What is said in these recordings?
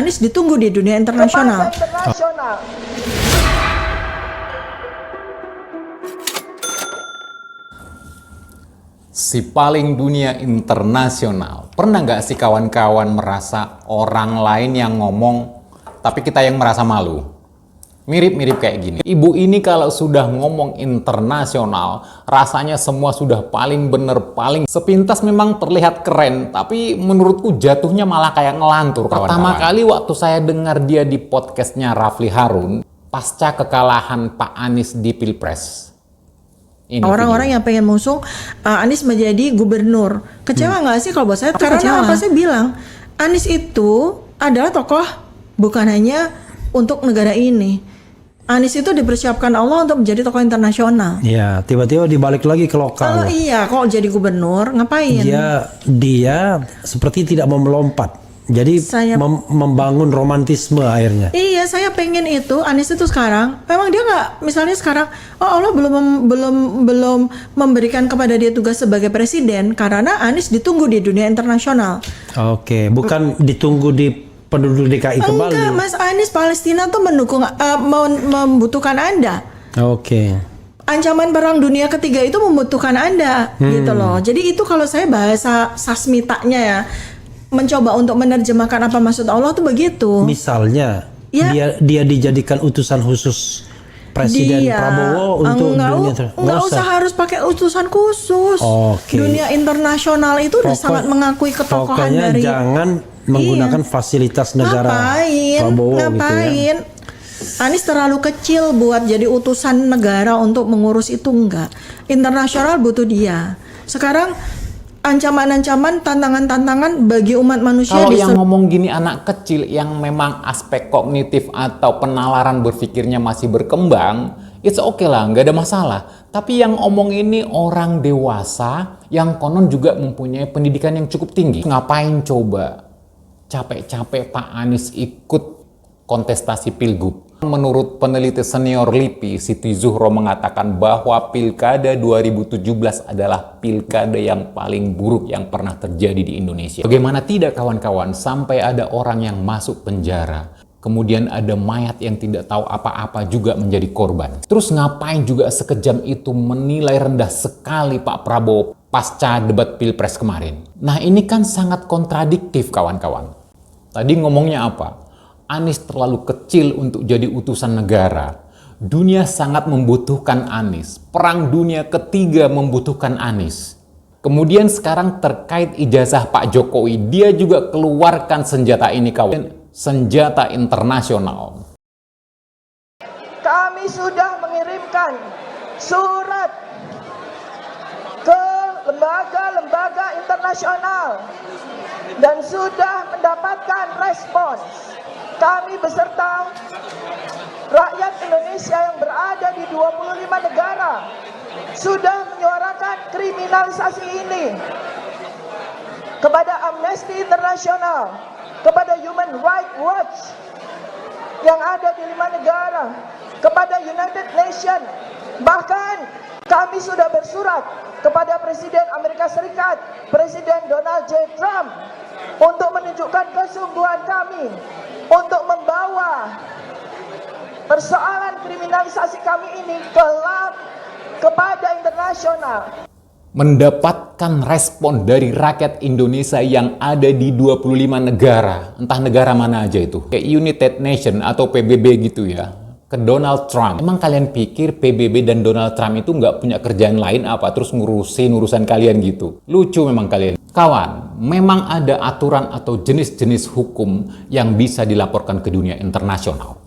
Anies ditunggu di dunia internasional. Si paling dunia internasional. Pernah nggak sih kawan-kawan merasa orang lain yang ngomong, tapi kita yang merasa malu? Mirip-mirip kayak gini. Ibu ini kalau sudah ngomong internasional, rasanya semua sudah paling bener, paling sepintas memang terlihat keren, tapi menurutku jatuhnya malah kayak ngelantur, kawan-kawan. Pertama kali waktu saya dengar dia di podcastnya Rafli Harun, pasca kekalahan Pak Anies di Pilpres. Orang-orang yang pengen mengusung Anies menjadi gubernur. Kecewa nggak sih kalau buat saya? Karena apa saya bilang, Anies itu adalah tokoh bukan hanya untuk negara ini. Anies itu dipersiapkan Allah untuk menjadi tokoh internasional. Ya, tiba-tiba dibalik lagi ke lokal. Kalau iya, kalau jadi gubernur ngapain? Dia seperti tidak mau melompat. Jadi membangun romantisme akhirnya. Iya, saya pengen itu Anies itu sekarang. Memang dia nggak, misalnya sekarang, oh Allah belum memberikan kepada dia tugas sebagai presiden karena Anies ditunggu di dunia internasional. Oke, bukan ditunggu di penduduk DKI kembali. Enggak, Mas Anies Palestina tuh membutuhkan Anda. Oke. Ancaman perang dunia ketiga itu membutuhkan Anda, gitu loh. Jadi itu kalau saya bahasa sasmitanya ya, mencoba untuk menerjemahkan apa maksud Allah tuh begitu. Misalnya, ya, dia dijadikan utusan khusus Presiden Prabowo untuk dunia nggak usah harus pakai utusan khusus. Dunia internasional itu udah sangat mengakui ketokohan dari. Jangan menggunakan fasilitas negara Prabowo gitu ya. Anies terlalu kecil buat jadi utusan negara untuk mengurus itu, enggak. Internasional butuh dia. Sekarang ancaman-ancaman, tantangan-tantangan bagi umat manusia. Kalau yang ngomong gini anak kecil yang memang aspek kognitif atau penalaran berpikirnya masih berkembang, it's okay lah, nggak ada masalah. Tapi yang ngomong ini orang dewasa yang konon juga mempunyai pendidikan yang cukup tinggi. Ngapain coba capek-capek Pak Anies ikut kontestasi Pilgub? Menurut peneliti senior LIPI, Siti Zuhro mengatakan bahwa Pilkada 2017 adalah pilkada yang paling buruk yang pernah terjadi di Indonesia. Bagaimana tidak kawan-kawan, sampai ada orang yang masuk penjara, kemudian ada mayat yang tidak tahu apa-apa juga menjadi korban. Terus ngapain juga sekejam itu menilai rendah sekali Pak Prabowo pasca debat Pilpres kemarin? Nah ini kan sangat kontradiktif kawan-kawan. Tadi ngomongnya apa? Anies terlalu kecil untuk jadi utusan negara. Dunia sangat membutuhkan Anies. Perang dunia ketiga membutuhkan Anies. Kemudian sekarang terkait ijazah Pak Jokowi, dia juga keluarkan senjata ini kawan. Senjata internasional. Kami sudah mengirimkan surat ke lembaga-lembaga internasional dan sudah mendapatkan respons. Kami beserta rakyat Indonesia yang berada di 25 negara sudah menyuarakan kriminalisasi ini kepada Amnesty International, kepada Human Rights Watch yang ada di 5 negara, kepada United Nations. Bahkan kami sudah bersurat kepada Presiden Amerika Serikat, Presiden Donald J. Trump, untuk menunjukkan kesungguhan kami untuk membawa persoalan kriminalisasi kami ini kepada internasional. Mendapatkan respon dari rakyat Indonesia yang ada di 25 negara, entah negara mana aja itu, kayak United Nations atau PBB gitu ya, ke Donald Trump. Emang kalian pikir PBB dan Donald Trump itu nggak punya kerjaan lain apa, terus ngurusin urusan kalian gitu? Lucu memang kalian. Kawan, memang ada aturan atau jenis-jenis hukum yang bisa dilaporkan ke dunia internasional.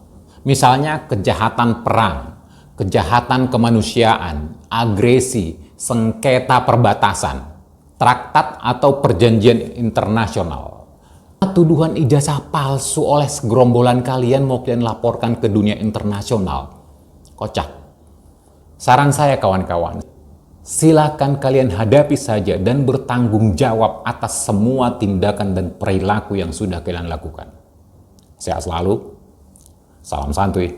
Misalnya kejahatan perang, kejahatan kemanusiaan, agresi, sengketa perbatasan, traktat atau perjanjian internasional. Tuduhan ijazah palsu oleh segerombolan kalian mau kalian laporkan ke dunia internasional. Kocak. Saran saya kawan-kawan, silakan kalian hadapi saja dan bertanggung jawab atas semua tindakan dan perilaku yang sudah kalian lakukan. Sehat selalu, salam santuy.